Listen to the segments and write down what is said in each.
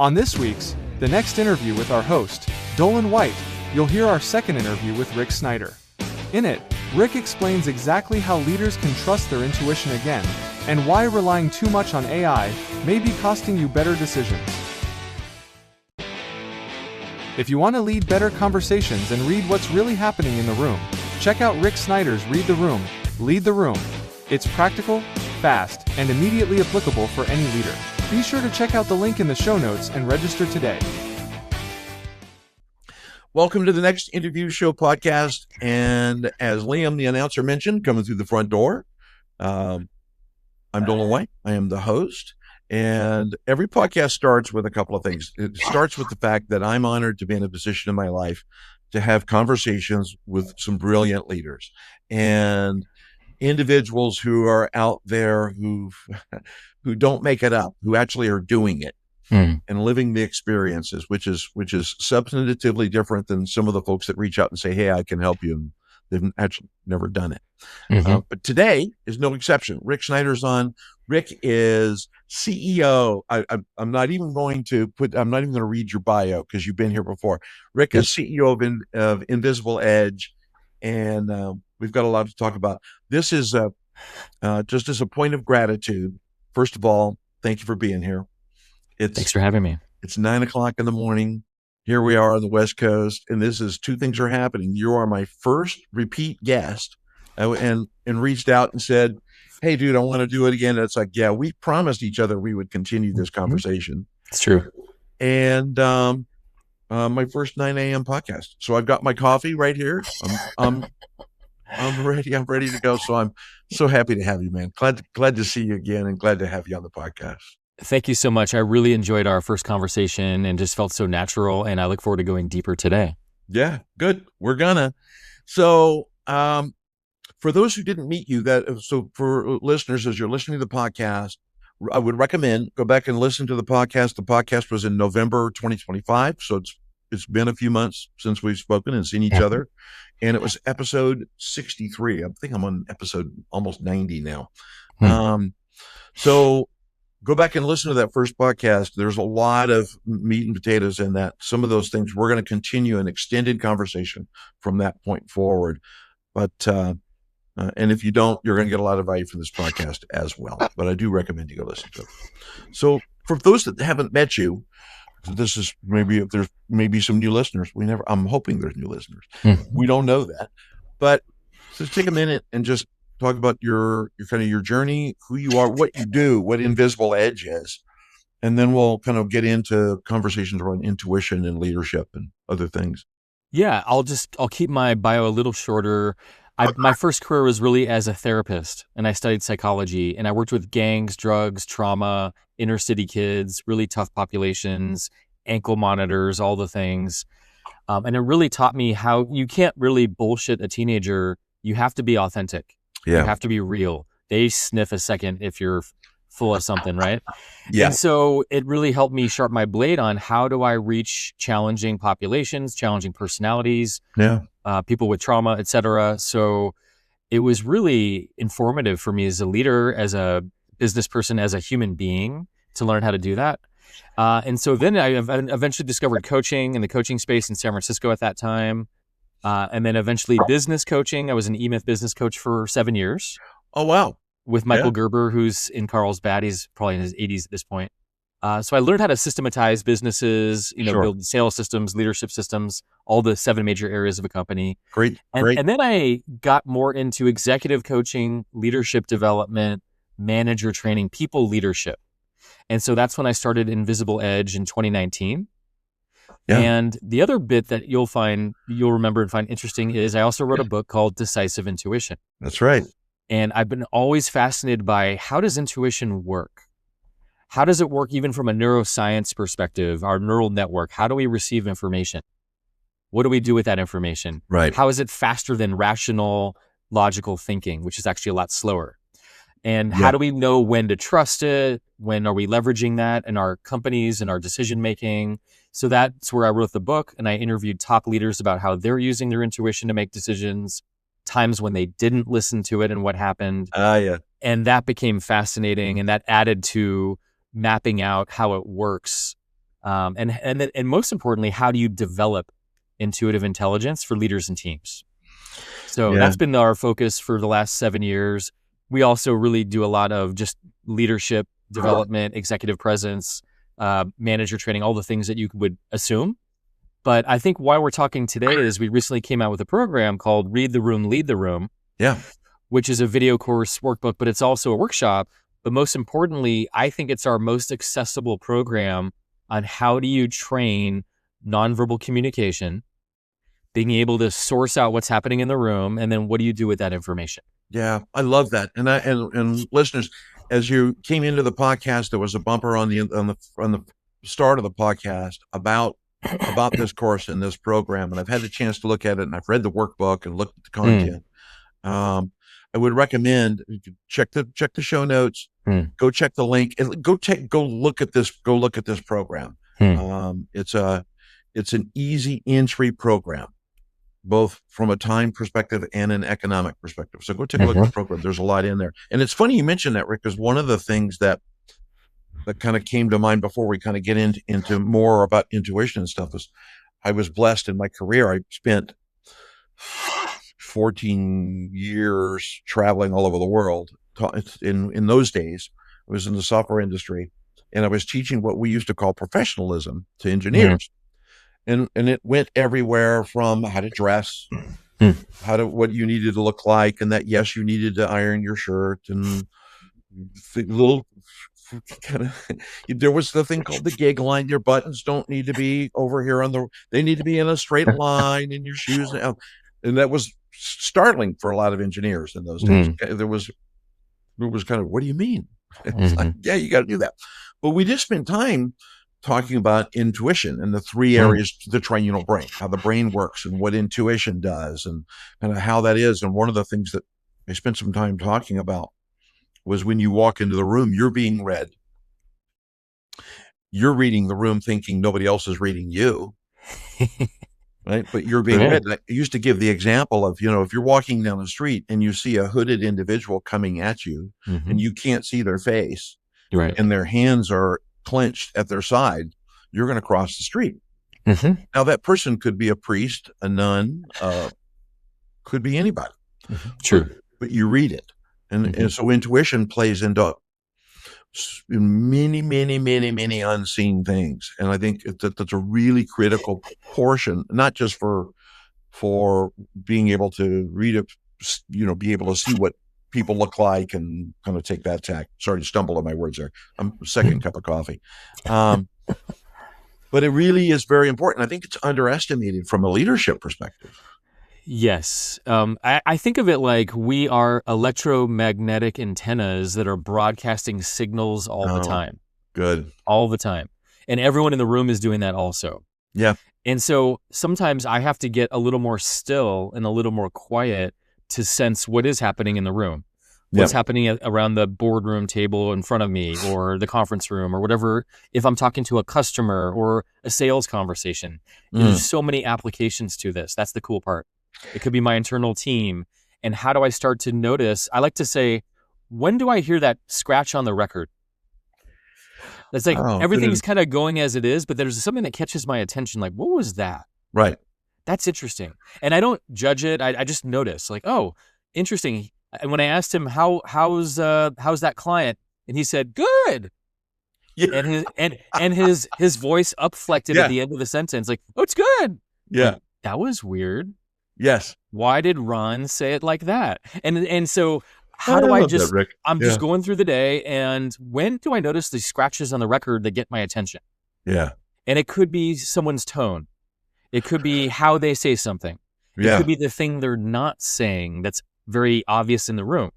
On this week's The Next Interview with our host, Doland White, you'll hear our second interview with Rick Snyder. In it, Rick explains exactly how leaders can trust their intuition again, and why relying too much on AI may be costing you better decisions. If you want to lead better conversations and read what's really happening in the room, check out Rick Snyder's Read the Room, Lead the Room. It's practical, fast, and immediately applicable for any leader. Be sure to check out the link in the show notes and register today. Welcome to the Next Interview Show podcast. And as Liam, the announcer, mentioned, coming through the front door, I'm Doland White. I am the host. And every podcast starts with a couple of things. It starts with the fact that I'm honored to be in a position in my life to have conversations with some brilliant leaders and individuals who are out there who don't make it up, who actually are doing it and living the experiences, which is substantively different than some of the folks that reach out and say, "Hey, I can help you," and they've actually never done it. But today is no exception. Rick Snyder's on. Rick is CEO. I'm not even going to read your bio because you've been here before. Rick is CEO of Invisible Edge, and we've got a lot to talk about. This is just as a point of gratitude. First of all, thank you for being here. Thanks for having me. It's 9:00 in the morning. Here we are on the West Coast, and this is two things are happening. You are my first repeat guest, and reached out and said, "Hey, dude, I want to do it again." And it's like, yeah, we promised each other we would continue this conversation. It's true. And my first 9 a.m. podcast. So I've got my coffee right here. I'm ready. I'm ready to go. So I'm so happy to have you, man. Glad to see you again, and glad to have you on the podcast. Thank you so much. I really enjoyed our first conversation and just felt so natural, and I look forward to going deeper today. Yeah, good. We're gonna. So for those who didn't meet you, so for listeners, as you're listening to the podcast, I would recommend go back and listen to the podcast. The podcast was in November 2025, so it's been a few months since we've spoken and seen each other, and it was episode 63. I think I'm on episode almost 90 now. So go back and listen to that first podcast. There's a lot of meat and potatoes in that. Some of those things we're going to continue an extended conversation from that point forward. But and if you don't, you're going to get a lot of value from this podcast as well. But I do recommend you go listen to it. So for those that haven't met you, this is maybe there's maybe some new listeners. I'm hoping there's new listeners. We don't know that, but just take a minute and just talk about your kind of your journey, who you are, what you do, what Invisible Edge is, and then we'll kind of get into conversations around intuition and leadership and other things. Yeah, I'll keep my bio a little shorter. My first career was really as a therapist, and I studied psychology, and I worked with gangs, drugs, trauma, inner city kids, really tough populations, ankle monitors, all the things. And it really taught me how you can't really bullshit a teenager. You have to be authentic. Yeah. You have to be real. They sniff a second if you're full of something, right? Yeah. And so it really helped me sharpen my blade on how do I reach challenging populations, challenging personalities, people with trauma, et cetera. So it was really informative for me as a leader, as a business person, as a human being to learn how to do that. And so then I eventually discovered coaching in the coaching space in San Francisco at that time. And then eventually business coaching. I was an E-Myth business coach for 7 years. Oh, wow. With Michael Gerber, who's in Carlsbad. He's probably in his 80s at this point. So I learned how to systematize businesses, build sales systems, leadership systems, all the 7 major areas of a company. Great. And then I got more into executive coaching, leadership development, manager training, people leadership. And so that's when I started Invisible Edge in 2019. Yeah. And the other bit that you'll remember and find interesting is I also wrote a book called Decisive Intuition. That's right. And I've been always fascinated by how does intuition work? How does it work even from a neuroscience perspective, our neural network? How do we receive information? What do we do with that information? Right. How is it faster than rational, logical thinking, which is actually a lot slower? And how do we know when to trust it? When are we leveraging that in our companies and our decision making? So that's where I wrote the book, and I interviewed top leaders about how they're using their intuition to make decisions, times when they didn't listen to it and what happened. And that became fascinating, and that added to mapping out how it works And most importantly, how do you develop intuitive intelligence for leaders and teams? So that's been our focus for the last 7 years. We also really do a lot of just leadership development, executive presence, manager training, all the things that you would assume. But I think why we're talking today is we recently came out with a program called Read the Room, Lead the Room, which is a video course workbook, but it's also a workshop. But most importantly, I think it's our most accessible program on how do you train nonverbal communication, being able to source out what's happening in the room, and then what do you do with that information? Yeah, I love that. And listeners, as you came into the podcast, there was a bumper on the start of the podcast about this course and this program, and I've had the chance to look at it, and I've read the workbook and looked at the content. I would recommend check the show notes, go check the link, and go look at this program. It's an easy entry program, both from a time perspective and an economic perspective. So go take a look at the program. There's a lot in there. And it's funny you mentioned that, Rick, because one of the things that kind of came to mind before we kind of get into more about intuition and stuff is I was blessed in my career. I spent 14 years traveling all over the world. In those days, I was in the software industry, and I was teaching what we used to call professionalism to engineers. And it went everywhere from how to dress, what you needed to look like, and that, yes, you needed to iron your shirt, and little kind of, there was the thing called the gig line. Your buttons don't need to be over here they need to be in a straight line, in your shoes. And that was startling for a lot of engineers in those days. There was kind of, what do you mean? It's like, yeah, you got to do that. But we just spent time talking about intuition and the three areas, the triune brain, how the brain works and what intuition does and kind of how that is. And one of the things that I spent some time talking about was when you walk into the room, you're being read. You're reading the room thinking nobody else is reading you, right? But you're being read. I used to give the example of, if you're walking down the street and you see a hooded individual coming at you and you can't see their face and their hands are clenched at their side, you're going to cross the street. Now that person could be a priest, a nun, could be anybody. True. But you read it. And so intuition plays into many, many, many, many unseen things. And I think that's a really critical portion, not just for being able to read it, be able to see what people look like and kind of take that tack. Sorry to stumble on my words there. I'm second cup of coffee. But it really is very important. I think it's underestimated from a leadership perspective. Yes. I think of it like we are electromagnetic antennas that are broadcasting signals all the time. Good. All the time. And everyone in the room is doing that also. Yeah. And so sometimes I have to get a little more still and a little more quiet to sense what is happening in the room. What's happening around the boardroom table in front of me or the conference room or whatever. If I'm talking to a customer or a sales conversation, there's so many applications to this. That's the cool part. It could be my internal team. And how do I start to notice? I like to say, when do I hear that scratch on the record? It's like everything's kind of going as it is, but there's something that catches my attention. Like, what was that? Right. That's interesting. And I don't judge it. I just notice like, oh, interesting. And when I asked him, how's that client? And he said, good. Yeah. And his voice upflected at the end of the sentence. Like, oh, it's good. Yeah. Like, that was weird. Yes. Why did Ron say it like that? And so how do I just, I'm just going through the day, and when do I notice these scratches on the record that get my attention? Yeah. And it could be someone's tone. It could be how they say something. It could be the thing they're not saying that's very obvious in the room.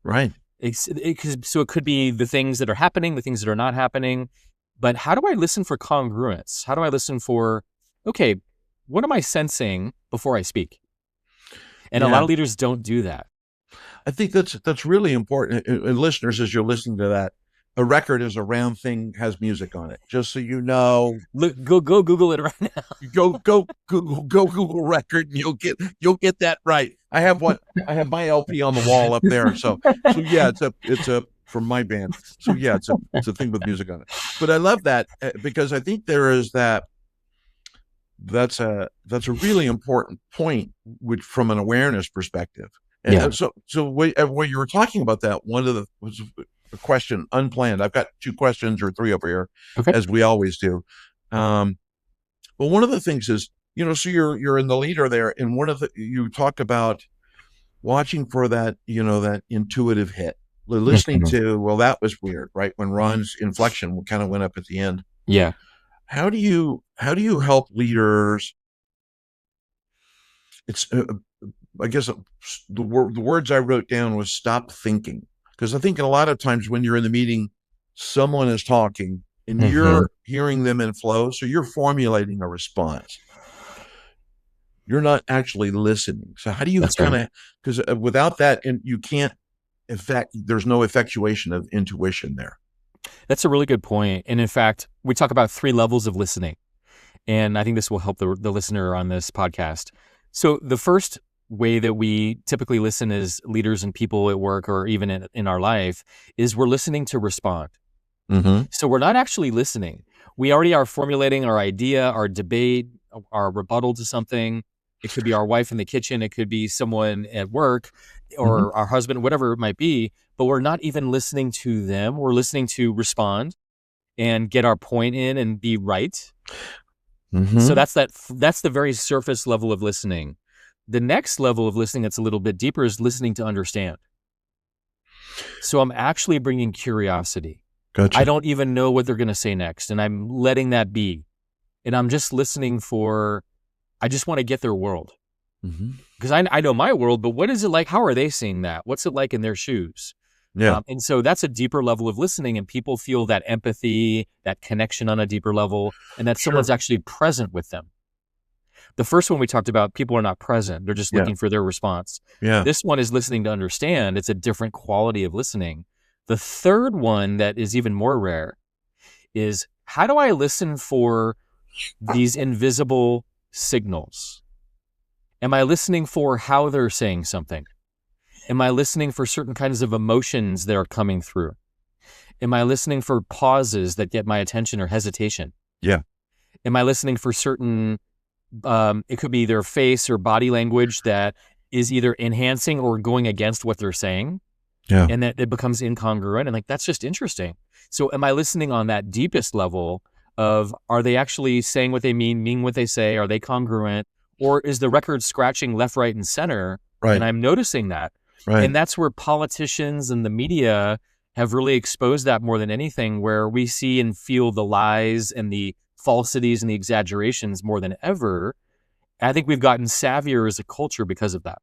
Right. So it could be the things that are happening, the things that are not happening. But how do I listen for congruence? How do I listen for, okay, what am I sensing before I speak? And a lot of leaders don't do that. I think that's really important. And listeners, as you're listening to that, a record is a round thing, has music on it. Just so you know, go Google it right now. Go Google record, and you'll get that right. I have my LP on the wall up there. So yeah, it's from my band. So yeah, it's a thing with music on it. But I love that because I think there is that's a really important point, which from an awareness perspective. And Yeah. so when you were talking about that, one of the was a question unplanned. I've got 2 questions or 3 over here, Okay. as we always do. But one of the things is, so you're in the leader there, and you talk about watching for that, that intuitive hit, listening to, well, that was weird, right? When Ron's inflection kind of went up at the end. Yeah. How do you help leaders? It's I guess the words I wrote down was stop thinking, because I think a lot of times when you're in the meeting, someone is talking and you're hearing them in flow, so you're formulating a response. You're not actually listening. So how do you because without that, and you can't there's no effectuation of intuition there. That's a really good point. And in fact, we talk about 3 levels of listening. And I think this will help the listener on this podcast. So the first way that we typically listen as leaders and people at work, or even in our life, is we're listening to respond. So we're not actually listening. We already are formulating our idea, our debate, our rebuttal to something. It could be our wife in the kitchen. It could be someone at work or our husband, whatever it might be. But we're not even listening to them. We're listening to respond and get our point in and be right. So that's the very surface level of listening. The next level of listening that's a little bit deeper is listening to understand. So I'm actually bringing curiosity. Gotcha. I don't even know what they're going to say next, and I'm letting that be. And I'm just listening I just want to get their world. Because I know my world, but what is it like? How are they seeing that? What's it like in their shoes? Yeah. And so that's a deeper level of listening, and people feel that empathy, that connection on a deeper level, and that someone's actually present with them. The first one we talked about, people are not present. They're just looking for their response. Yeah. This one is listening to understand. It's a different quality of listening. The third one that is even more rare is, how do I listen for these invisible signals? Am I listening for how they're saying something? Am I listening for certain kinds of emotions that are coming through? Am I listening for pauses that get my attention or hesitation? Yeah. Am I listening for certain, it could be their face or body language that is either enhancing or going against what they're saying? Yeah. And that it becomes incongruent. And that's just interesting. So am I listening on that deepest level of, are they actually saying what they mean what they say? Are they congruent? Or is the record scratching left, right, and center? Right. And I'm noticing that. Right. And that's where politicians and the media have really exposed that more than anything, where we see and feel the lies and the falsities and the exaggerations more than ever. I think we've gotten savvier as a culture because of that.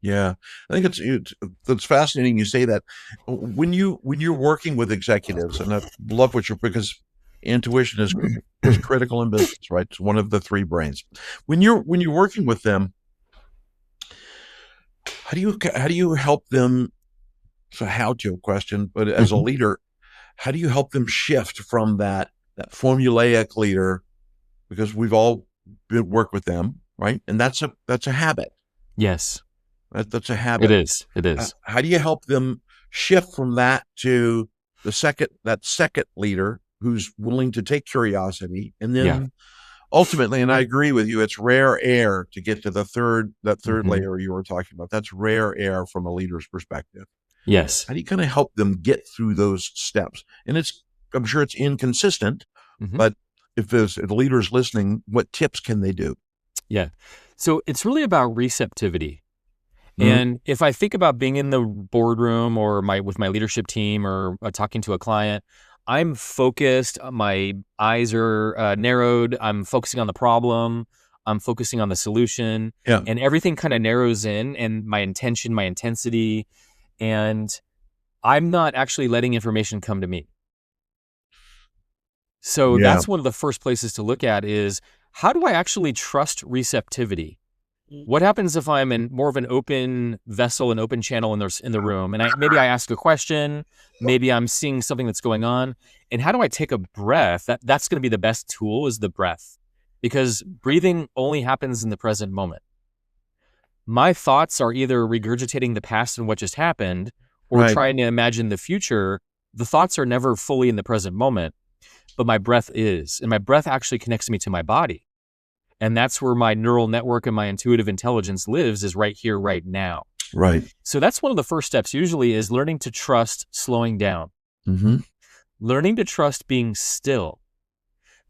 Yeah, I think it's fascinating you say that. When you're working with executives, and I love because intuition is critical in business, right? It's one of the 3 brains. When you're working with them, how do you help them? It's a how-to question, but as a leader, how do you help them shift from that formulaic leader? Because we've all worked with them, right? And that's a habit. Yes. That's a habit. It is. How do you help them shift from that to that second leader who's willing to take curiosity, and then ultimately, and I agree with you, it's rare air to get to the third layer you were talking about. That's rare air from a leader's perspective. Yes. How do you kind of help them get through those steps? And I'm sure it's inconsistent, but if the leader's listening, what tips can they do? Yeah. So it's really about receptivity. And if I think about being in the boardroom or with my leadership team or talking to a client, I'm focused. My eyes are narrowed. I'm focusing on the problem. I'm focusing on the solution. Yeah. And everything kind of narrows in, and my intention, my intensity, and I'm not actually letting information come to me. So that's one of the first places to look at is, how do I actually trust receptivity? What happens if I'm in more of an open vessel, an open channel in the room, and maybe I ask a question, maybe I'm seeing something that's going on, and how do I take a breath? That's going to be the best tool, is the breath, because breathing only happens in the present moment. My thoughts are either regurgitating the past and what just happened, or trying to imagine the future, the thoughts are never fully in the present moment, but my breath is. And my breath actually connects me to my body. And that's where my neural network and my intuitive intelligence lives, is right here, right now. Right. So that's one of the first steps usually, is learning to trust slowing down. Mm-hmm. Learning to trust being still.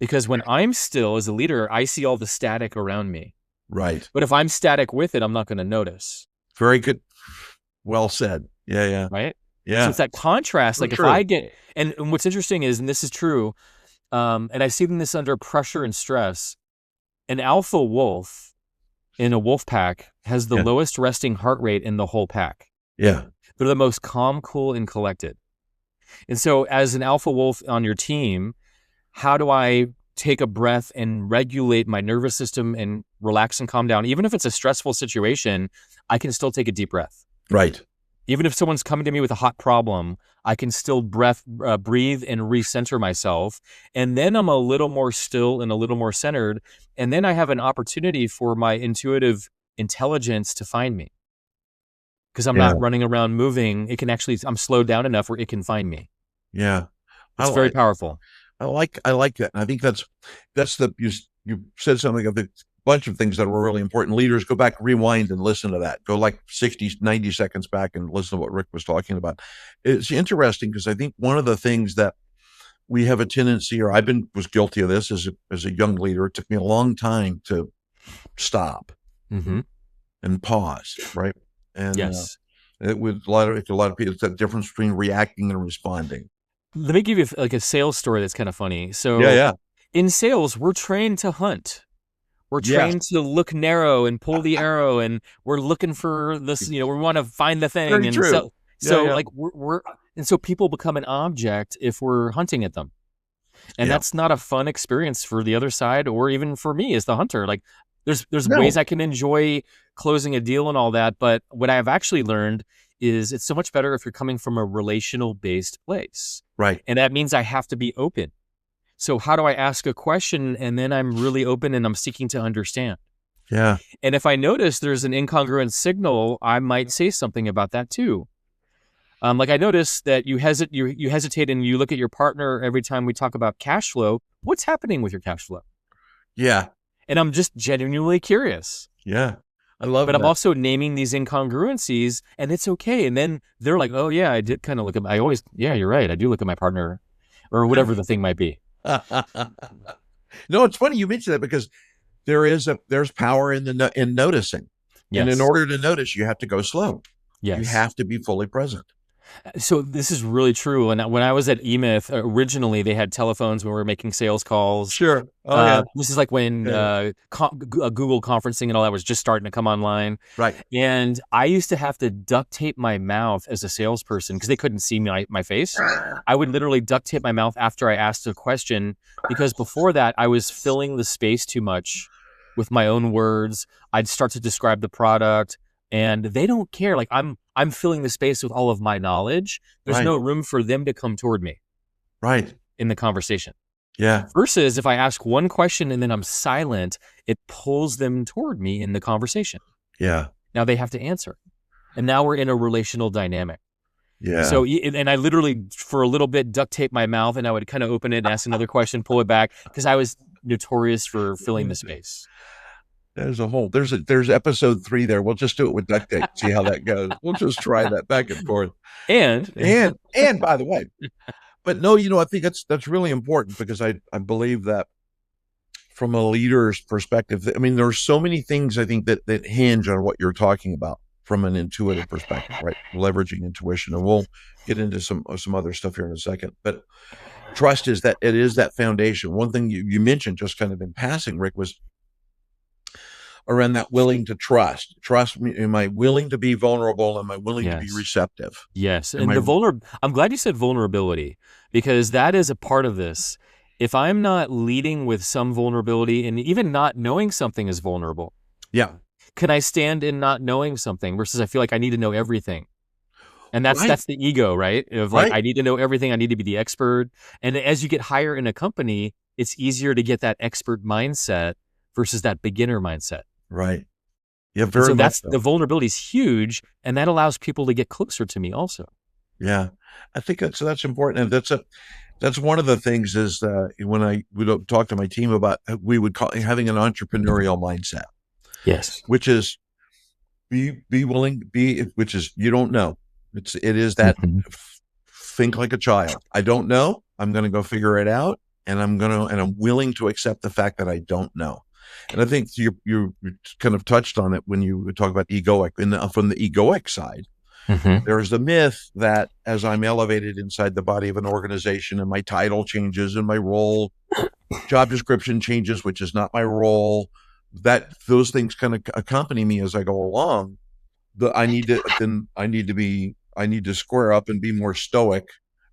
Because when I'm still as a leader, I see all the static around me. Right. But if I'm static with it, I'm not going to notice. Very good. Well said. Yeah, yeah. Right? Yeah. So it's that contrast. Like True. if I get, and what's interesting is, and this is true, and I've seen this under pressure and stress, an alpha wolf in a wolf pack has the lowest resting heart rate in the whole pack. Yeah. They're the most calm, cool, and collected. And so as an alpha wolf on your team, how do I take a breath and regulate my nervous system and relax and calm down? Even if it's a stressful situation, I can still take a deep breath. Right. Even if someone's coming to me with a hot problem, I can still breathe and recenter myself. And then I'm a little more still and a little more centered. And then I have an opportunity for my intuitive intelligence to find me. Because I'm not running around moving. It can actually, I'm slowed down enough where it can find me. Yeah. It's very powerful. I like that. And I think that's you said something of a bunch of things that were really important. Leaders, go back, rewind and listen to that. Go like 60, 90 seconds back and listen to what Rick was talking about. It's interesting because I think one of the things that we have a tendency, or was guilty of this as a young leader. It took me a long time to stop and pause. Right. And yes. It was a lot of people, it's that difference between reacting and responding. Let me give you like a sales story that's kind of funny. So in sales, we're trained to hunt. We're trained to look narrow and pull the arrow, and we're looking for this, we want to find the thing. Very and true. like and so people become an object if we're hunting at them. And that's not a fun experience for the other side, or even for me as the hunter. Like there's ways I can enjoy closing a deal and all that. But what I've actually learned is it's so much better if you're coming from a relational based place. Right. And that means I have to be open. So how do I ask a question and then I'm really open and I'm seeking to understand? Yeah. And if I notice there's an incongruent signal, I might say something about that too. Like I noticed that you hesitate and you look at your partner every time we talk about cash flow. What's happening with your cash flow? Yeah. And I'm just genuinely curious. Yeah. I love But I'm also naming these incongruencies, and it's okay. And then they're like, oh yeah, I did kind of look at, you're right. I do look at my partner, or whatever the thing might be. No, it's funny you mentioned that, because there's power in noticing. Yes. And in order to notice, you have to go slow. Yes. You have to be fully present. So this is really true. And when I was at eMyth, originally they had telephones when we were making sales calls. Sure. This is like when Google conferencing and all that was just starting to come online. Right. And I used to have to duct tape my mouth as a salesperson because they couldn't see my face. I would literally duct tape my mouth after I asked a question, because before that I was filling the space too much with my own words. I'd start to describe the product. And they don't care. Like I'm filling the space with all of my knowledge. There's no room for them to come toward me. Right. In the conversation. Yeah. Versus if I ask one question and then I'm silent, it pulls them toward me in the conversation. Yeah. Now they have to answer. And now we're in a relational dynamic. Yeah. So, and I literally for a little bit duct tape my mouth and I would kind of open it and ask another question, pull it back, because I was notorious for filling the space. There's episode 3 there. We'll just do it with duct tape. See how that goes. We'll just try that back and forth. And by the way, but no, I think that's really important, because I believe that from a leader's perspective, I mean, there's so many things I think that hinge on what you're talking about from an intuitive perspective, right? Leveraging intuition, and we'll get into some other stuff here in a second. But trust is that foundation. One thing you mentioned just kind of in passing, Rick, was around that willing to trust me. Am I willing to be vulnerable? Am I willing to be receptive? Yes. And I'm glad you said vulnerability, because that is a part of this. If I'm not leading with some vulnerability, and even not knowing something is vulnerable. Yeah. Can I stand in not knowing something versus I feel like I need to know everything? And that's the ego, right? Of like, I need to know everything. I need to be the expert. And as you get higher in a company, it's easier to get that expert mindset versus that beginner mindset. Right. Yeah, very so much. The vulnerability is huge, and that allows people to get closer to me also. Yeah. I think that's important. And that's one of the things is when I would talk to my team about, we would call having an entrepreneurial mindset, Yes. which is be willing, which is, you don't know. It is that think like a child. I don't know. I'm going to go figure it out. And I'm willing to accept the fact that I don't know. And I think you kind of touched on it when you talk about egoic, from the egoic side. There's the myth that as I'm elevated inside the body of an organization and my title changes and my role, job description changes, which is not my role, that those things kind of accompany me as I go along. I need to square up and be more stoic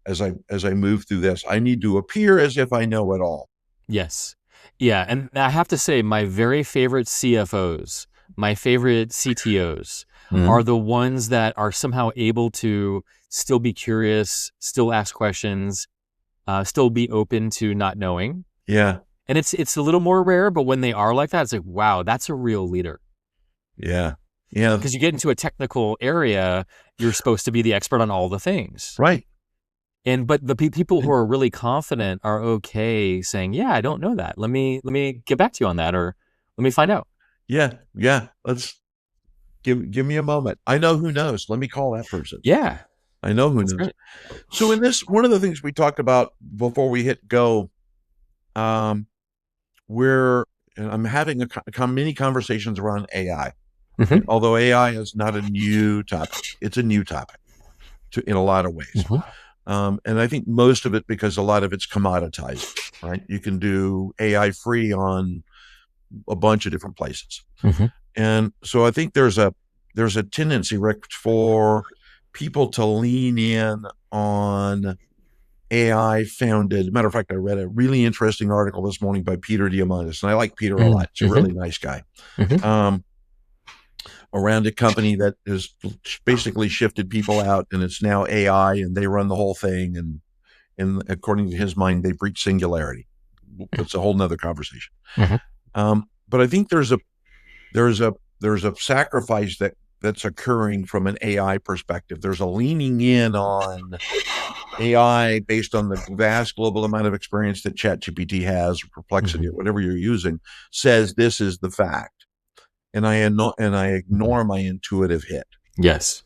as I move through this. I need to appear as if I know it all. Yes. Yeah. And I have to say, my very favorite CFOs, my favorite CTOs are the ones that are somehow able to still be curious, still ask questions, still be open to not knowing. Yeah. And it's a little more rare, but when they are like that, it's like, wow, that's a real leader. Yeah. Yeah. Because you get into a technical area, you're supposed to be the expert on all the things. Right. But the people who are really confident are okay saying, yeah, I don't know that. Let me get back to you on that, or let me find out. Yeah. Yeah. Let's give me a moment. I know who knows. Let me call that person. Yeah. I know who That's knows. great. So in this, one of the things we talked about before we hit go, I'm having many conversations around AI. Although AI is not a new topic, it's a new topic in a lot of ways. And I think most of it because a lot of it's commoditized, right? You can do AI free on a bunch of different places. And so I think there's a tendency, Rick, for people to lean in on AI founded. Matter of fact, I read a really interesting article this morning by Peter Diamandis, and I like Peter a lot. He's a really nice guy. Around a company that has basically shifted people out, and it's now AI, and they run the whole thing. And according to his mind, they've reached singularity. That's a whole nother conversation. But I think there's a sacrifice that's occurring from an AI perspective. There's a leaning in on AI based on the vast global amount of experience that ChatGPT has, or Perplexity, or whatever you're using, says this is the fact. And I ignore my intuitive hit. Yes.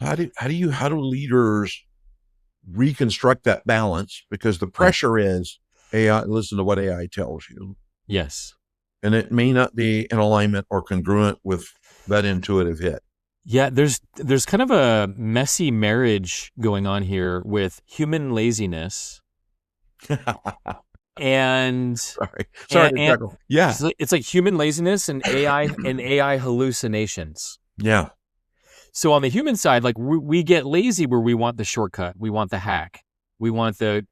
How do leaders reconstruct that balance? Because the pressure is AI. Listen to what AI tells you. Yes. And it may not be in alignment or congruent with that intuitive hit. Yeah, there's kind of a messy marriage going on here with human laziness and sorry. Yeah, it's like human laziness and AI hallucinations. Yeah. So on the human side, like we get lazy where we want the shortcut, we want the hack, we want the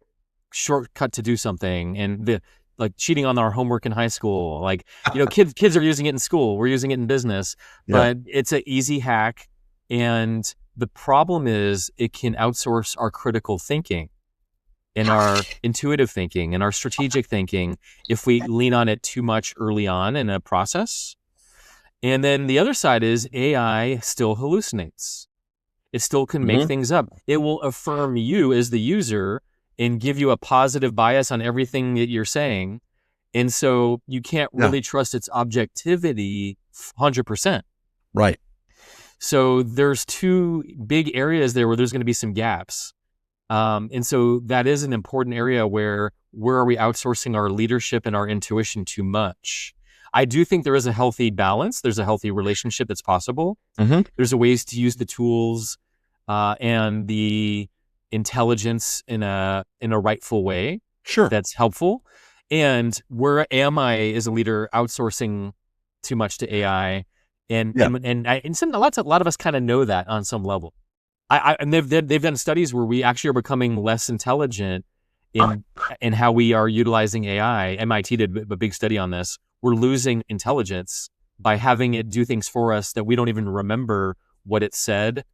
shortcut to do something, and like cheating on our homework in high school. Like, kids are using it in school, we're using it in business, but it's an easy hack. And the problem is it can outsource our critical thinking and our intuitive thinking and our strategic thinking if we lean on it too much early on in a process. And then the other side is AI still hallucinates. It still can make things up. It will affirm you as the user and give you a positive bias on everything that you're saying. And so you can't really trust its objectivity 100%. Right. So there's two big areas there where there's going to be some gaps. And so that is an important area where are we outsourcing our leadership and our intuition too much? I do think there is a healthy balance. There's a healthy relationship that's possible. There's a ways to use the tools and the intelligence in a rightful way. Sure. That's helpful. And where am I as a leader outsourcing too much to AI? And a lot of us kind of know that on some level. And they've done studies where we actually are becoming less intelligent in how we are utilizing AI. MIT did a big study on this. We're losing intelligence by having it do things for us that we don't even remember what it said.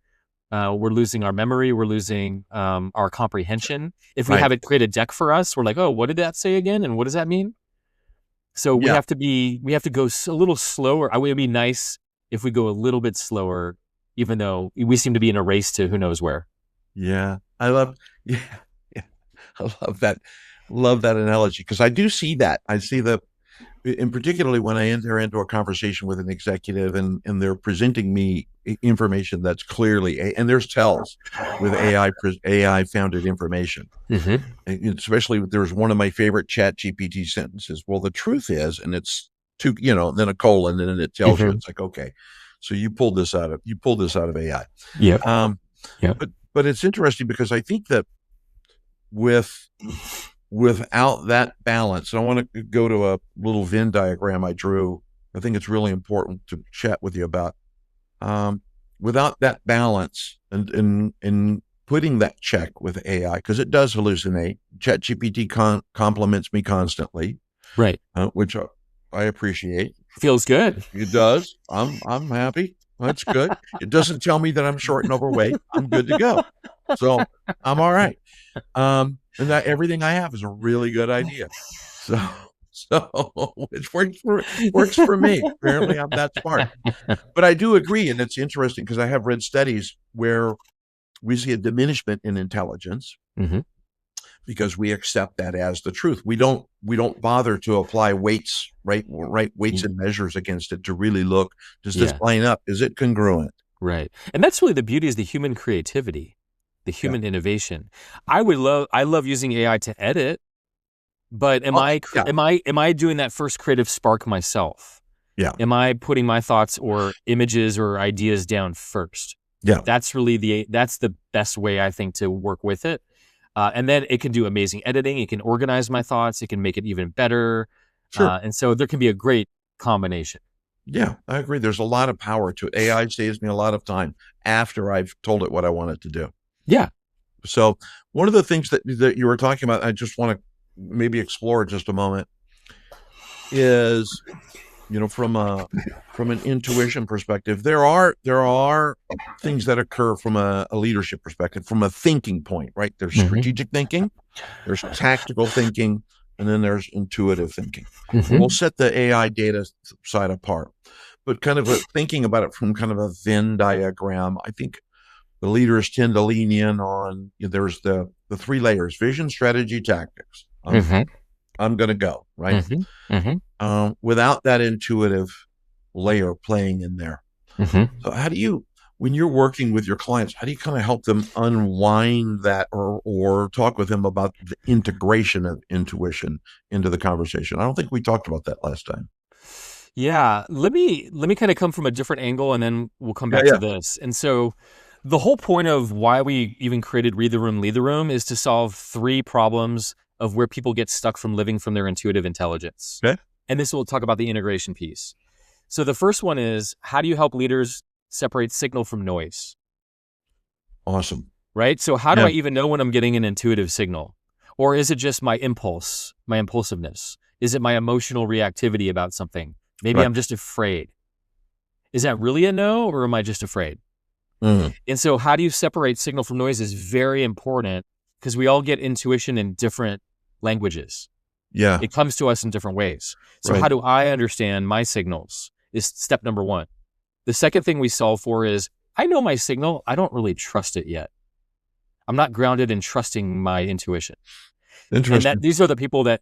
We're losing our memory. We're losing our comprehension. If we have it create a deck for us, we're like, oh, what did that say again? And what does that mean? So we have to go a little slower. It would be nice if we go a little bit slower, even though we seem to be in a race to who knows where. Yeah. I love, yeah, yeah. I love that analogy because I do see that. I see and particularly when I enter into a conversation with an executive and they're presenting me information that's clearly, and there's tells with AI founded information. Mm-hmm. And especially there's one of my favorite chat GPT sentences. Well, the truth is, and it's two, then a colon, and then it tells you, Mm-hmm. it's like, okay, so you pulled this out of AI. Yep. Um, Yep. but it's interesting because I think that with without that balance, and I want to go to a little Venn diagram I drew. I think it's really important to chat with you about. Without that balance and putting that check with AI, because it does hallucinate. ChatGPT compliments me constantly, Right. which I appreciate. Feels good. It does. I'm happy. That's good. It doesn't tell me that I'm short and overweight. I'm good to go. So I'm all right. And that everything I have is a really good idea. So which works for me. Apparently I'm that smart. But I do agree, and it's interesting because I have read studies where we see a diminishment in intelligence Mm-hmm. because we accept that as the truth. We don't bother to apply weights, right weights and measures against it to really look, does this Yeah. line up? Is it congruent? Right. And that's really the beauty is the human creativity, the human innovation. I love using AI to edit, but am I doing that first creative spark myself? Yeah. Am I putting my thoughts or images or ideas down first? Yeah. That's the best way I think to work with it. And then it can do amazing editing. It can organize my thoughts. It can make it even better. Sure. And so there can be a great combination. Yeah, I agree. There's a lot of power to it. AI saves me a lot of time after I've told it what I want it to do. Yeah. So one of the things that you were talking about, I just want to maybe explore just a moment, is from an intuition perspective, there are things that occur from a leadership perspective, from a thinking point, right? There's strategic thinking, there's tactical thinking, and then there's intuitive thinking. Mm-hmm. And we'll set the AI data side apart, but kind of thinking about it from kind of a Venn diagram, I think the leaders tend to lean in on, there's the three layers: vision, strategy, tactics. I'm going to go, right? Without that intuitive layer playing in there. So how do you, when you're working with your clients, how do you kind of help them unwind that or talk with them about the integration of intuition into the conversation? I don't think we talked about that last time. Yeah. Let me kind of come from a different angle and then we'll come back to this. And so the whole point of why we even created Read the Room, Lead the Room is to solve three problems of where people get stuck from living from their intuitive intelligence. Okay. And this will talk about the integration piece. So the first one is, how do you help leaders separate signal from noise? Awesome. Right? So how do I even know when I'm getting an intuitive signal? Or is it just my impulse, my impulsiveness? Is it my emotional reactivity about something? Maybe I'm just afraid. Is that really a no, or am I just afraid? And so how do you separate signal from noise is very important because we all get intuition in different languages. Yeah. It comes to us in different ways. So how do I understand my signals is step number one. The second thing we solve for is, I know my signal. I don't really trust it yet. I'm not grounded in trusting my intuition. Interesting. And these are the people that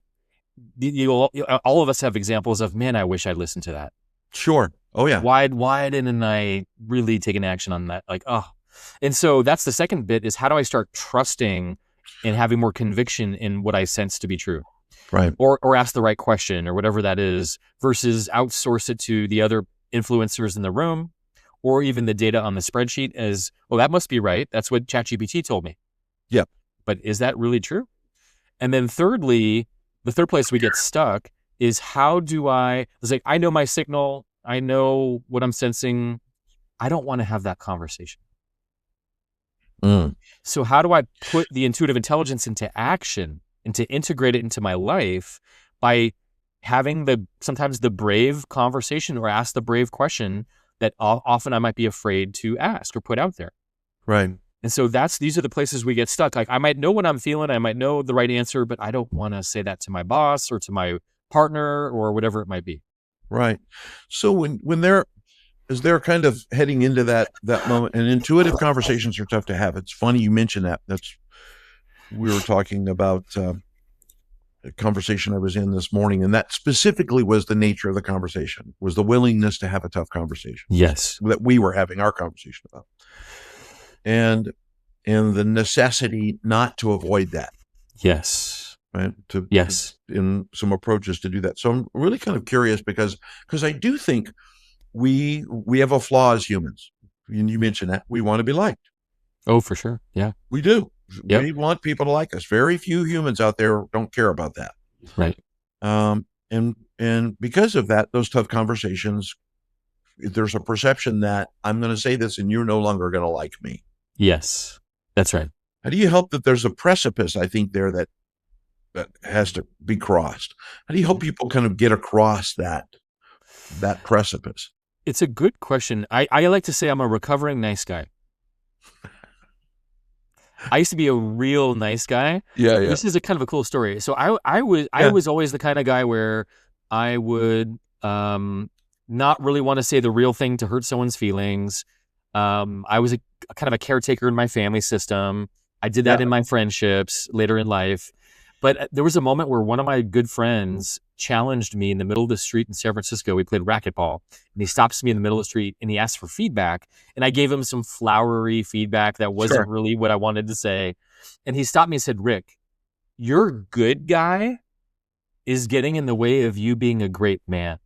all of us have examples of, man, I wish I'd listened to that. Sure. Oh yeah. Why didn't I really take an action on that? And so that's the second bit is, how do I start trusting and having more conviction in what I sense to be true? Right. Or ask the right question or whatever that is, versus outsource it to the other influencers in the room or even the data on the spreadsheet as, well, that must be right. That's what ChatGPT told me. Yeah. But is that really true? And then thirdly, the third place we get stuck is, how do it's like, I know my signal. I know what I'm sensing. I don't want to have that conversation. So how do I put the intuitive intelligence into action and to integrate it into my life by having sometimes the brave conversation or ask the brave question that often I might be afraid to ask or put out there. Right. And so these are the places we get stuck. Like, I might know what I'm feeling. I might know the right answer, but I don't want to say that to my boss or to my partner or whatever it might be. Right. So when they're, as they're kind of heading into that moment, and intuitive conversations are tough to have. It's funny you mentioned that. We were talking about a conversation I was in this morning, and that specifically was the nature of the conversation, was the willingness to have a tough conversation. Yes. That we were having our conversation about. And the necessity not to avoid that. Yes. Right. Yes. In some approaches to do that. So I'm really kind of curious because I do think we have a flaw as humans. And you mentioned that we want to be liked. Oh, for sure. Yeah. We do. Yep. We want people to like us. Very few humans out there don't care about that. Right. And because of that, those tough conversations, there's a perception that I'm going to say this and you're no longer going to like me. Yes, that's right. How do you help that there's a precipice, I think, there that has to be crossed? How do you help people kind of get across that precipice? It's a good question. I like to say I'm a recovering nice guy. I used to be a real nice guy. Yeah. This is a kind of a cool story. So I was always the kind of guy where I would not really want to say the real thing to hurt someone's feelings. I was a kind of a caretaker in my family system. I did that in my friendships later in life. But there was a moment where one of my good friends challenged me in the middle of the street in San Francisco. We played racquetball, and he stops me in the middle of the street and he asked for feedback. And I gave him some flowery feedback that wasn't really what I wanted to say. And he stopped me and said, "Rick, your good guy is getting in the way of you being a great man."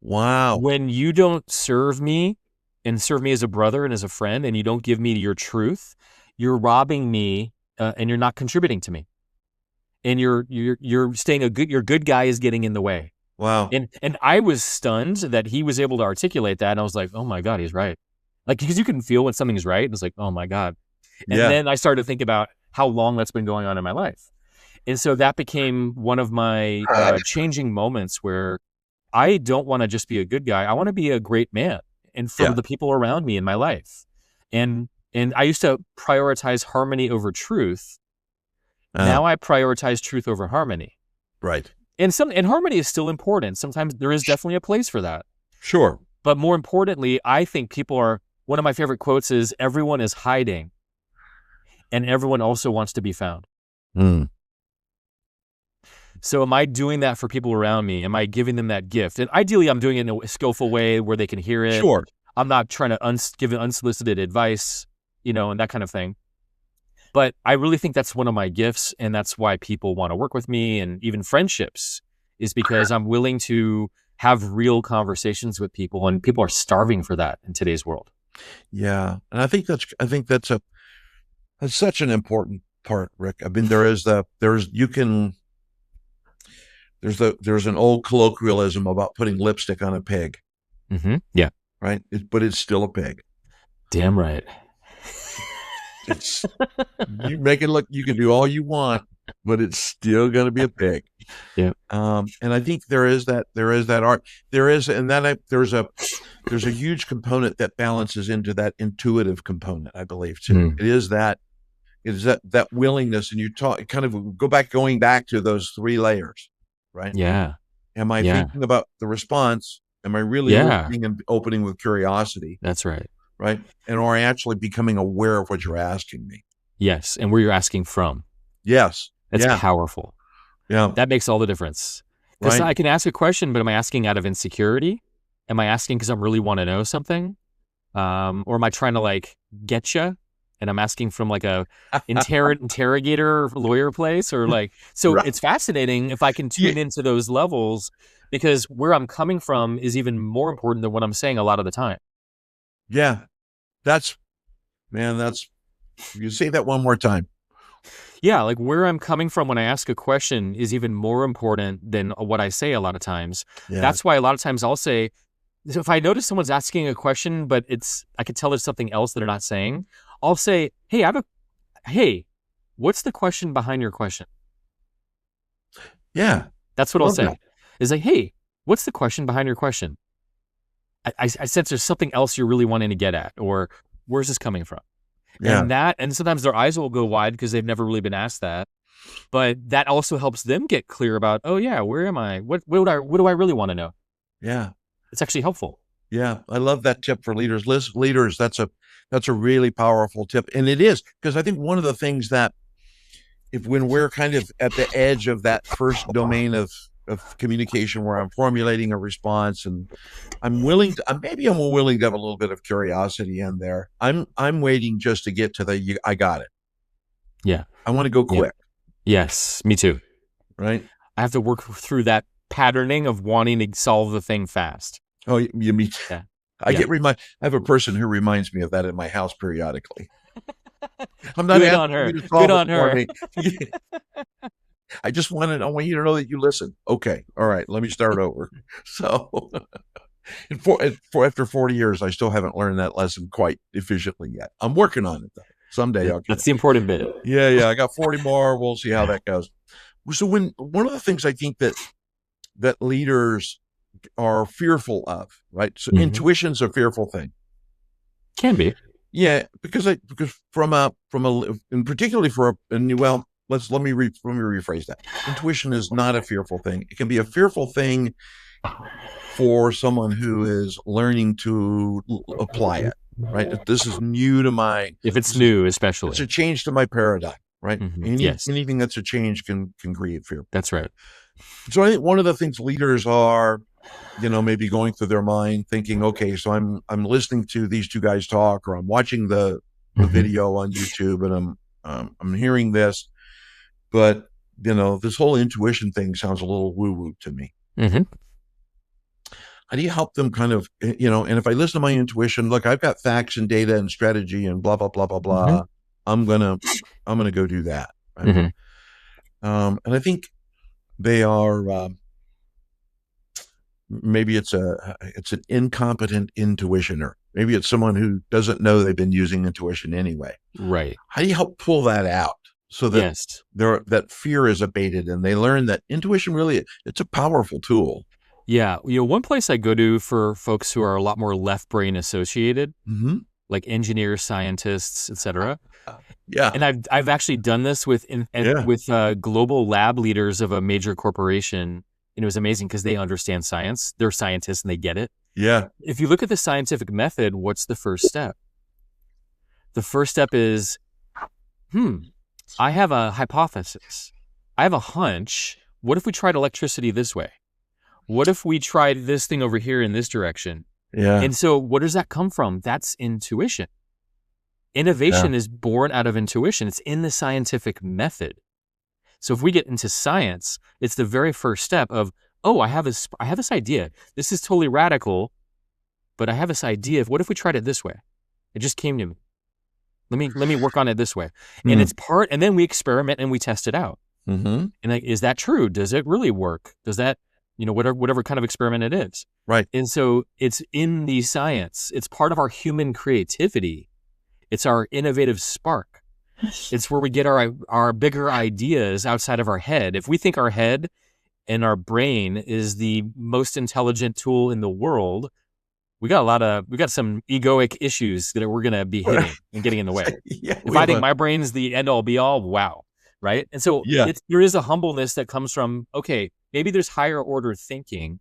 Wow. When you don't serve me and serve me as a brother and as a friend, and you don't give me your truth, you're robbing me and you're not contributing to me. And you're staying your good guy is getting in the way. Wow. And I was stunned that he was able to articulate that. And I was like, oh my God, he's right. Like, because you can feel when something's right. And it's like, oh my God. And then I started to think about how long that's been going on in my life. And so that became one of my changing moments where I don't want to just be a good guy. I want to be a great man and for the people around me in my life. And I used to prioritize harmony over truth. Now I prioritize truth over harmony. Right. And harmony is still important. Sometimes there is definitely a place for that. Sure. But more importantly, I think one of my favorite quotes is, everyone is hiding and everyone also wants to be found. So am I doing that for people around me? Am I giving them that gift? And ideally, I'm doing it in a skillful way where they can hear it. Sure. I'm not trying to give unsolicited advice, and that kind of thing. But I really think that's one of my gifts, and that's why people want to work with me, and even friendships, is because I'm willing to have real conversations with people, and people are starving for that in today's world. Yeah, and I think that's such an important part, Rick. I mean, there's an old colloquialism about putting lipstick on a pig. Mm-hmm. Yeah. Right, but it's still a pig. Damn right. You make it look, you can do all you want, but it's still going to be a pig. Yeah. And I think there is that art. There's a huge component that balances into that intuitive component, I believe, too. It is that willingness, and you going back to those 3 layers, right? Yeah. Am I thinking about the response? Am I really listening and opening with curiosity? That's right. Right. And are I actually becoming aware of what you're asking me? Yes. And where you're asking from. Yes. That's powerful. Yeah. That makes all the difference. Because I can ask a question, but am I asking out of insecurity? Am I asking because I really want to know something? Or am I trying to get you? And I'm asking from a interrogator lawyer place, or It's fascinating if I can tune into those levels, because where I'm coming from is even more important than what I'm saying a lot of the time. Yeah. You say that one more time. Yeah. Where I'm coming from when I ask a question is even more important than what I say a lot of times. Yeah. That's why a lot of times I'll say, if I notice someone's asking a question, but I could tell there's something else that they're not saying, I'll say, hey, what's the question behind your question? Yeah. That's what I'll say. Is hey, what's the question behind your question? I sense there's something else you're really wanting to get at, or where's this coming from? Yeah. And sometimes their eyes will go wide because they've never really been asked that. But that also helps them get clear about, oh yeah, where am I? What do I really want to know? Yeah. It's actually helpful. Yeah, I love that tip for leaders. Leaders, that's a really powerful tip. And it is, because I think one of the things that when we're kind of at the edge of that first domain of communication where I'm formulating a response and I'm willing to, maybe I'm willing to have a little bit of curiosity in there. I'm waiting just to get to I got it. Yeah. I want to go quick. Yes, me too. Right. I have to work through that patterning of wanting to solve the thing fast. Oh, you mean? Yeah. I have a person who reminds me of that in my house periodically. I'm not Good on her. Good on her. I want you to know that you listen. Okay. All right. Let me start over. So after 40 years, I still haven't learned that lesson quite efficiently yet. I'm working on it though. Someday I'll get That's the important bit. Yeah. I got 40 more. We'll see how that goes. So one of the things I think that leaders are fearful of, right? So intuition's a fearful thing. Can be. Yeah, because from a and particularly let me rephrase that. Intuition is not a fearful thing. It can be a fearful thing for someone who is learning to apply it, right? If this is new to if it's new, especially, it's a change to my paradigm, right? Yes. Anything that's a change can create fear. That's right. So I think one of the things leaders are, maybe going through their mind thinking, okay, so I'm listening to these two guys talk, or I'm watching the video on YouTube, and I'm hearing this, but this whole intuition thing sounds a little woo-woo to me. How do you help them kind of, and if I listen to my intuition, look, I've got facts and data and strategy and blah, blah, blah, blah, blah. I'm going to go do that. Right? And I think they are, maybe it's an incompetent intuitioner. Maybe it's someone who doesn't know they've been using intuition anyway. Right. How do you help pull that out so that that fear is abated and they learn that intuition really, it's a powerful tool? Yeah. One place I go to for folks who are a lot more left brain associated, like engineers, scientists, etc. Yeah. And I've actually done this with global lab leaders of a major corporation. And it was amazing because they understand science. They're scientists and they get it. Yeah. If you look at the scientific method, what's the first step? The first step is, I have a hypothesis. I have a hunch. What if we tried electricity this way? What if we tried this thing over here in this direction? Yeah. And so what does that come from? That's intuition. Innovation is born out of intuition. It's in the scientific method. So if we get into science, it's the very first step of, I have this idea. This is totally radical, but I have this idea of what if we tried it this way? It just came to me. Let me work on it this way. And it's and then we experiment and we test it out. And is that true? Does it really work? Does that, whatever kind of experiment it is. Right. And so it's in the science. It's part of our human creativity. It's our innovative spark. It's where we get our bigger ideas outside of our head. If we think our head and our brain is the most intelligent tool in the world, we got some egoic issues that we're going to be hitting and getting in the way. If I think my brain is the end all be all, wow. Right. And so there is a humbleness that comes from, okay, maybe there's higher order thinking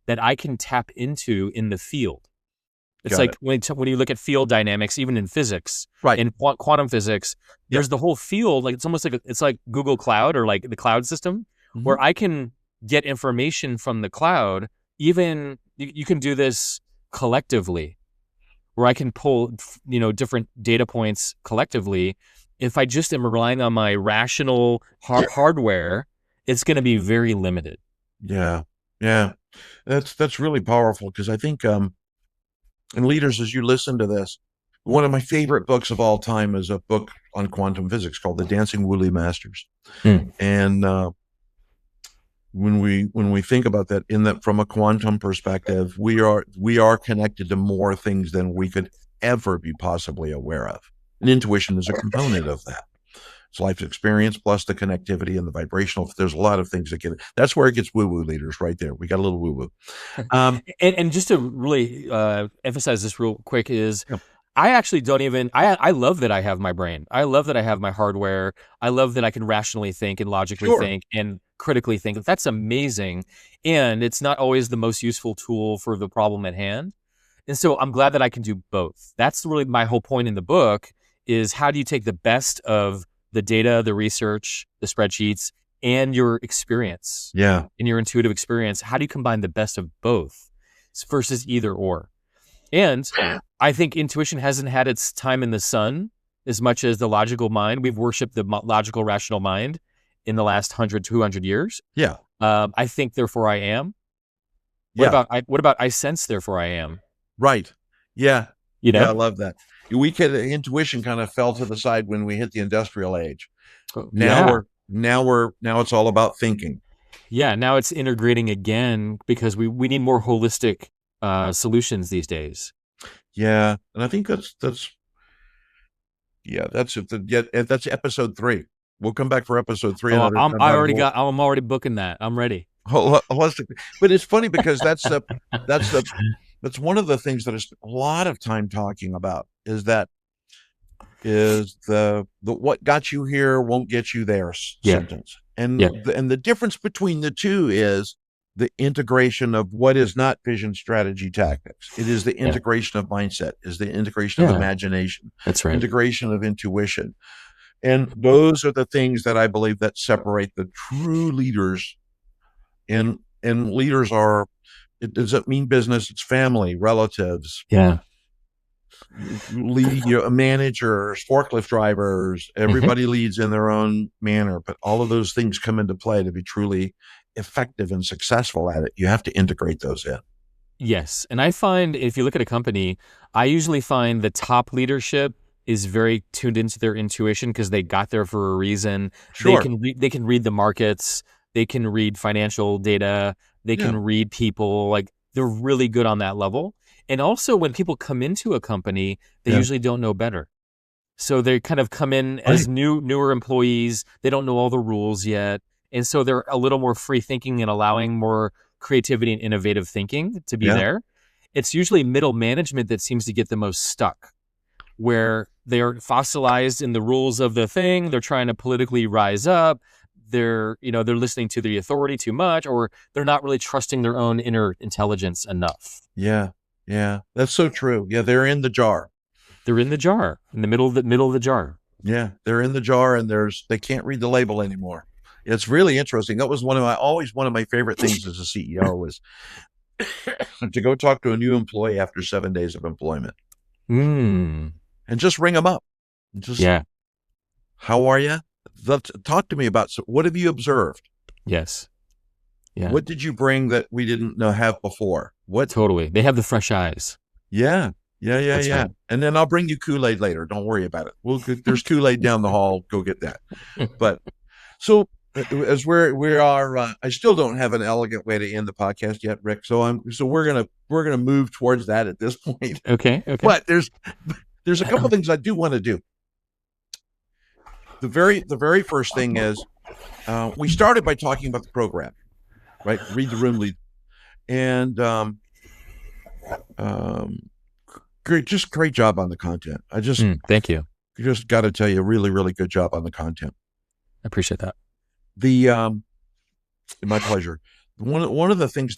that I can tap into in the field. It's when you look at field dynamics, even in physics, right? In quantum physics, there's the whole field. Like it's almost like it's like Google Cloud or like the cloud system, where I can get information from the cloud. Even you can do this collectively, where I can pull different data points collectively. If I just am relying on my rational hardware, it's going to be very limited. Yeah, that's really powerful because I think. And leaders, as you listen to this, one of my favorite books of all time is a book on quantum physics called The Dancing Woolly Masters. And when we think about that, from a quantum perspective, we are connected to more things than we could ever be possibly aware of. And intuition is a component of that. It's life experience plus the connectivity and the vibrational. There's a lot of things that get it. That's where it gets woo-woo, leaders, right there. We got a little woo-woo. And just to really emphasize this real quick is I actually don't even, I love that I have my brain. I love that I have my hardware. I love that I can rationally think and logically think and critically think. That's amazing. And it's not always the most useful tool for the problem at hand. And so I'm glad that I can do both. That's really my whole point in the book, is how do you take the best of the data, the research, the spreadsheets, and your experience, Yeah. and your intuitive experience? How do you combine the best of both versus either or? And I think intuition hasn't had its time in the sun as much as the logical mind. We've worshipped the logical, rational mind in the last 100, 200 years. Yeah. I think, therefore I am. What about I sense, therefore I am? Right. Yeah. You know? Yeah, I love that. Intuition kind of fell to the side when we hit the industrial age. Now it's all about thinking. Yeah. Now it's integrating again, because we need more holistic solutions these days. Yeah. And I think that's episode 3. We'll come back for episode 3. I'm already booking that. I'm ready. Holistic. But it's funny because that's one of the things that I spent a lot of time talking about, is the what got you here won't get you there sentence. And the difference between the two is the integration of what is not vision, strategy, tactics. It is the integration of mindset, is the integration of imagination. That's right. Integration of intuition. And those are the things that I believe that separate the true leaders. And leaders are, it doesn't mean business, it's family, relatives. Yeah. Managers, forklift drivers, everybody leads in their own manner, but all of those things come into play to be truly effective and successful at it. You have to integrate those in. Yes. And I find, if you look at a company, I usually find the top leadership is very tuned into their intuition, because they got there for a reason. Sure. They can read the markets. They can read financial data. They can read people. Like, they're really good on that level. And also, when people come into a company, they usually don't know better. So they kind of come in as newer employees. They don't know all the rules yet. And so they're a little more free thinking and allowing more creativity and innovative thinking to be there. It's usually middle management that seems to get the most stuck, where they're fossilized in the rules of the thing. They're trying to politically rise up. They're listening to the authority too much, or they're not really trusting their own inner intelligence enough. Yeah. Yeah. That's so true. Yeah. They're in the jar. They're in the jar, in the middle of the jar. Yeah. They're in the jar, and they can't read the label anymore. It's really interesting. That was one of my favorite things as a CEO was to go talk to a new employee after 7 days of employment. And just ring them up. How are you? Talk to me about, what have you observed? Yes. Yeah. What did you bring that we didn't have before? Totally. They have the fresh eyes. Yeah. Right. And then I'll bring you Kool-Aid later. Don't worry about it. There's Kool-Aid down the hall. Go get that. But so as we are, I still don't have an elegant way to end the podcast yet, Rick. So we're gonna move towards that at this point. Okay. But there's a couple things I do want to do. The very first thing is, we started by talking about the program, right? Read the room, lead, and great job on the content. Thank you. Just got to tell you, really, really good job on the content. I appreciate that. My pleasure. One of the things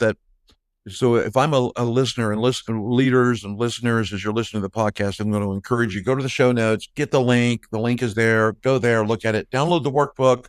so if I'm a listener, and leaders and listeners, as you're listening to the podcast, I'm going to encourage you, go to the show notes, get the link. The link is there. Go there, look at it, download the workbook,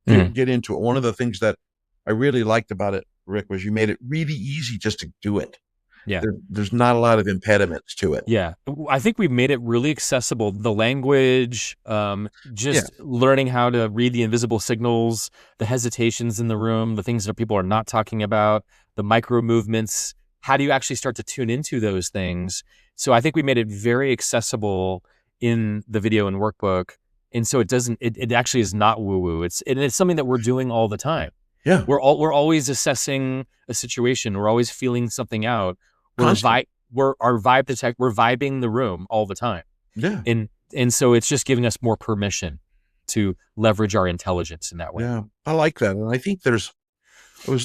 get into it. One of the things that I really liked about it, Rick, was you made it really easy just to do it. Yeah. There's not a lot of impediments to it. Yeah. I think we made it really accessible. The language, learning how to read the invisible signals, the hesitations in the room, the things that people are not talking about, the micro movements. How do you actually start to tune into those things? So I think we made it very accessible in the video and workbook. And so it actually is not woo-woo. It's something that we're doing all the time. Yeah. We're always assessing a situation. We're always feeling something out. We're vibing the room all the time. Yeah. And so it's just giving us more permission to leverage our intelligence in that way. Yeah. I like that. And I think I was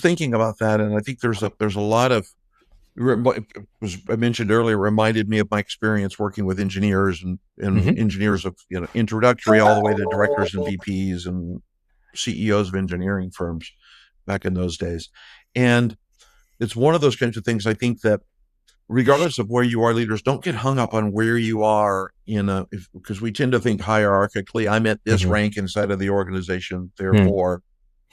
thinking about that, and I think there's a lot of, I mentioned earlier, reminded me of my experience working with engineers and engineers of, introductory all the way to directors and VPs and CEOs of engineering firms. back in those days. And it's one of those kinds of things I think that regardless of where you are, leaders don't get hung up on where you are because we tend to think hierarchically. I'm at this rank inside of the organization, therefore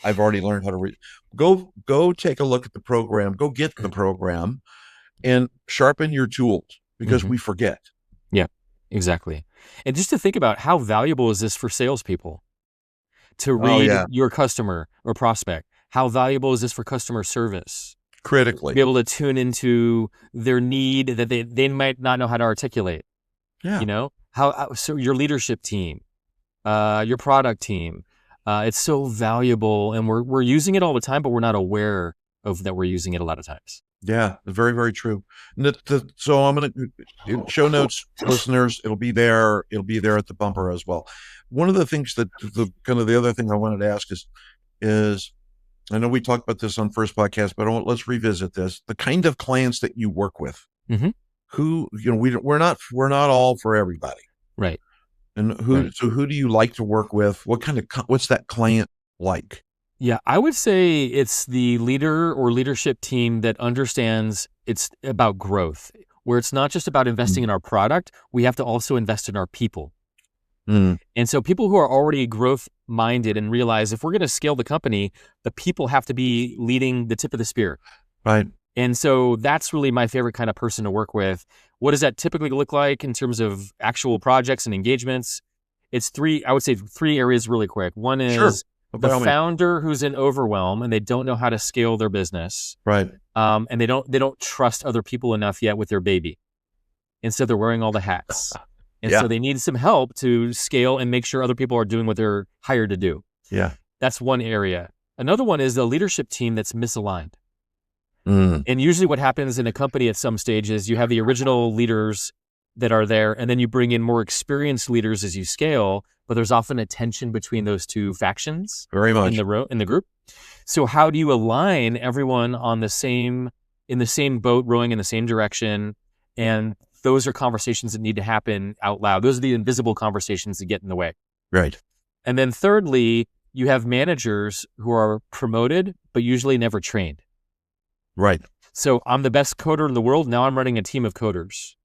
I've already learned how to read. Go take a look at the program, go get the program and sharpen your tools because we forget. Yeah, exactly. And just to think about how valuable is this for salespeople to read your customer or prospect? How valuable is this for customer service? Critically. Be able to tune into their need that they might not know how to articulate. Yeah. You know, so your leadership team, your product team, it's so valuable, and we're using it all the time, but we're not aware of that we're using it a lot of times. Yeah, very, very true. So I'm going to show notes, listeners. It'll be there. It'll be there at the bumper as well. One of the things that the other thing I wanted to ask is I know we talked about this on first podcast, but let's revisit this. The kind of clients that you work with, who, we're not all for everybody. Right. And who do you like to work with? What's that client like? Yeah, I would say it's the leader or leadership team that understands it's about growth, where it's not just about investing in our product. We have to also invest in our people. And so people who are already growth minded and realize if we're going to scale the company, the people have to be leading the tip of the spear. Right. And so that's really my favorite kind of person to work with. What does that typically look like in terms of actual projects and engagements? It's I would say three areas really quick. One is the founder who's in overwhelm and they don't know how to scale their business. Right. And they don't trust other people enough yet with their baby. And so they're wearing all the hats. And so they need some help to scale and make sure other people are doing what they're hired to do. Yeah. That's one area. Another one is the leadership team that's misaligned. And usually what happens in a company at some stage is you have the original leaders that are there, and then you bring in more experienced leaders as you scale, but there's often a tension between those two factions. Very much. In the group. So how do you align everyone in the same boat, rowing in the same direction? And those are conversations that need to happen out loud. Those are the invisible conversations that get in the way. Right. And then thirdly, you have managers who are promoted, but usually never trained. Right. So I'm the best coder in the world. Now I'm running a team of coders.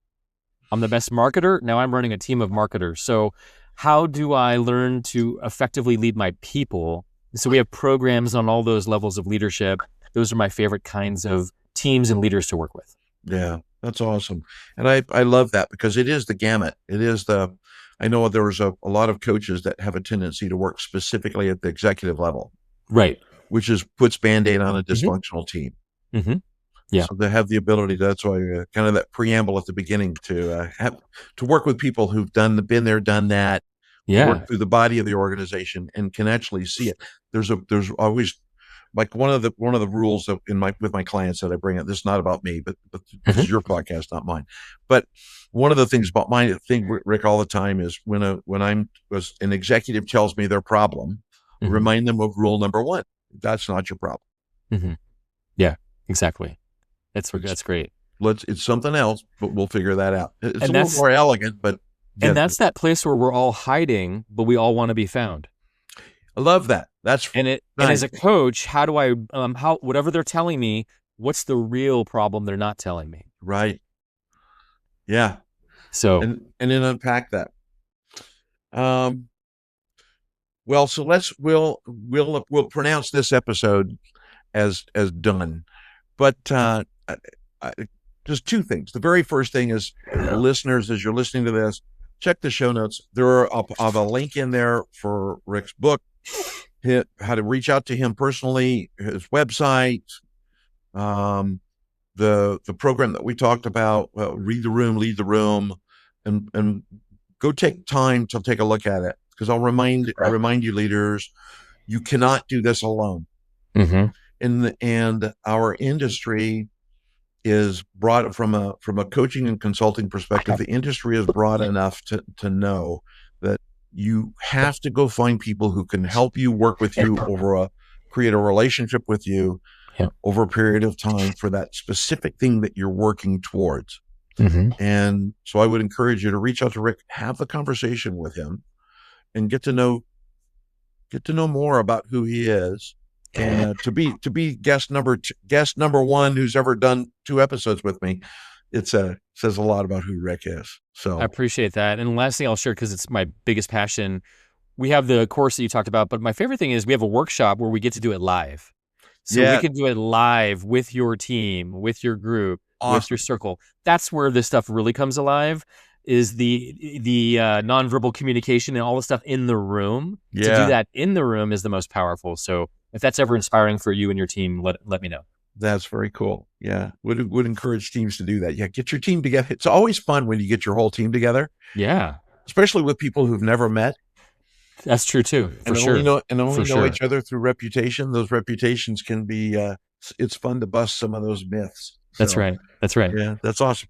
I'm the best marketer. Now I'm running a team of marketers. So how do I learn to effectively lead my people? So we have programs on all those levels of leadership. Those are my favorite kinds of teams and leaders to work with. Yeah, that's awesome. And I love that because it is the gamut. I know there's a lot of coaches that have a tendency to work specifically at the executive level. Right. Which puts Band-Aid on a dysfunctional team. Yeah. So they have the ability that's why kind of that preamble at the beginning to work with people who've been there, done that, work through the body of the organization and can actually see it. There's always like one of the rules with my clients that I bring up. This is not about me, but this is your podcast, not mine. But one of the things about my thing, Rick, all the time is when an executive tells me their problem, remind them of rule number 1. That's not your problem. Yeah, exactly. That's great. It's something else, but we'll figure that out. It's a little more elegant, but and that's that place where we're all hiding, but we all want to be found. I love that. And as a coach, how do I whatever they're telling me, what's the real problem they're not telling me? Right. Yeah. So and then unpack that. Well, so we'll pronounce this episode as done, but just two things. The very first thing is, listeners, as you're listening to this, check the show notes. I'll have a link in there for Rick's book, how to reach out to him personally, his website, the program that we talked about, Read the Room, Lead the Room, and go take time to take a look at it. Because I remind you, leaders, you cannot do this alone. And our industry is broad from a coaching and consulting perspective. The industry is broad enough to know that you have to go find people who can help you, work with you create a relationship with you over a period of time for that specific thing that you're working towards. And so I would encourage you to reach out to Rick, have the conversation with him, and get to know more about who he is And to be guest number one who's ever done 2 episodes with me, says a lot about who Rick is. So I appreciate that. And last thing I'll share, because it's my biggest passion, we have the course that you talked about, but my favorite thing is we have a workshop where we get to do it live. So we can do it live with your team, with your group, with your circle. That's where this stuff really comes alive, is the nonverbal communication and all the stuff in the room. To do that in the room is the most powerful. So if that's ever inspiring for you and your team, let me know. That's very cool. Yeah. Would encourage teams to do that. Yeah. Get your team together. It's always fun when you get your whole team together. Yeah. Especially with people who've never met. That's true too. For sure. Only know each other through reputation. Those reputations can be, it's fun to bust some of those myths. So, that's right. That's right. Yeah. That's awesome.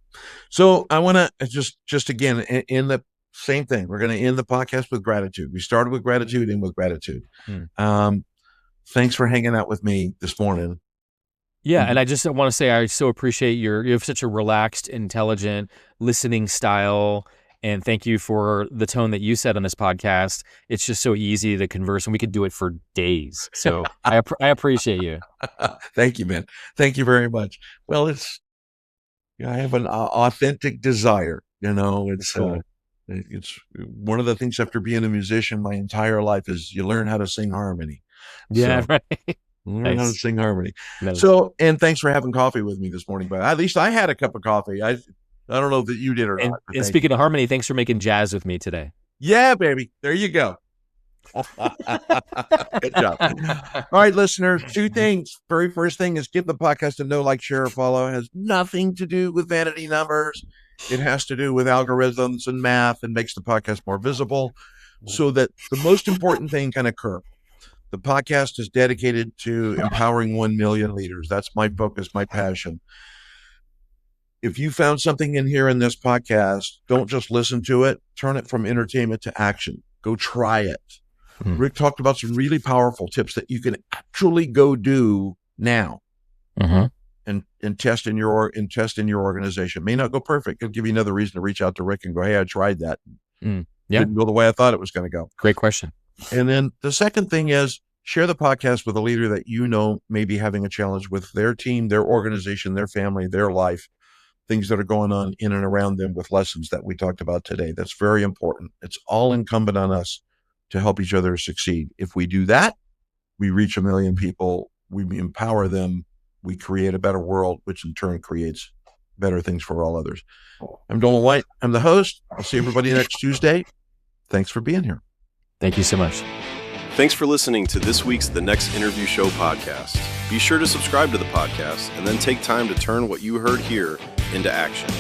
So I want to just again, in the same thing, we're going to end the podcast with gratitude. We started with gratitude and with gratitude. Thanks for hanging out with me this morning. Yeah, and I just want to say I so appreciate you have such a relaxed, intelligent listening style, and thank you for the tone that you set on this podcast. It's just so easy to converse, and we could do it for days. So I appreciate you. Thank you, man. Thank you very much. Well, I have an authentic desire. It's cool. It's one of the things after being a musician my entire life is you learn how to sing harmony. Yeah, right. Learn how to sing harmony. Nice. So, and thanks for having coffee with me this morning. But at least I had a cup of coffee. I don't know that you did or not. And speaking of harmony, thanks for making jazz with me today. Yeah, baby. There you go. Good job. All right, listeners, 2 things. Very first thing is give the podcast a know, like, share, or follow. It has nothing to do with vanity numbers. It has to do with algorithms and math, and makes the podcast more visible so that the most important thing can occur. The podcast is dedicated to empowering 1 million leaders. That's my focus, my passion. If you found something in here in this podcast, don't just listen to it. Turn it from entertainment to action. Go try it. Rick talked about some really powerful tips that you can actually go do now and test in your organization. It may not go perfect. It'll give you another reason to reach out to Rick and go, hey, I tried that. Didn't go the way I thought it was going to go. Great question. And then the second thing is share the podcast with a leader that may be having a challenge with their team, their organization, their family, their life, things that are going on in and around them with lessons that we talked about today. That's very important. It's all incumbent on us to help each other succeed. If we do that, we reach 1 million people, we empower them, we create a better world, which in turn creates better things for all others. I'm Doland White. I'm the host. I'll see everybody next Tuesday. Thanks for being here. Thank you so much. Thanks for listening to this week's The Next Interview Show podcast. Be sure to subscribe to the podcast and then take time to turn what you heard here into action.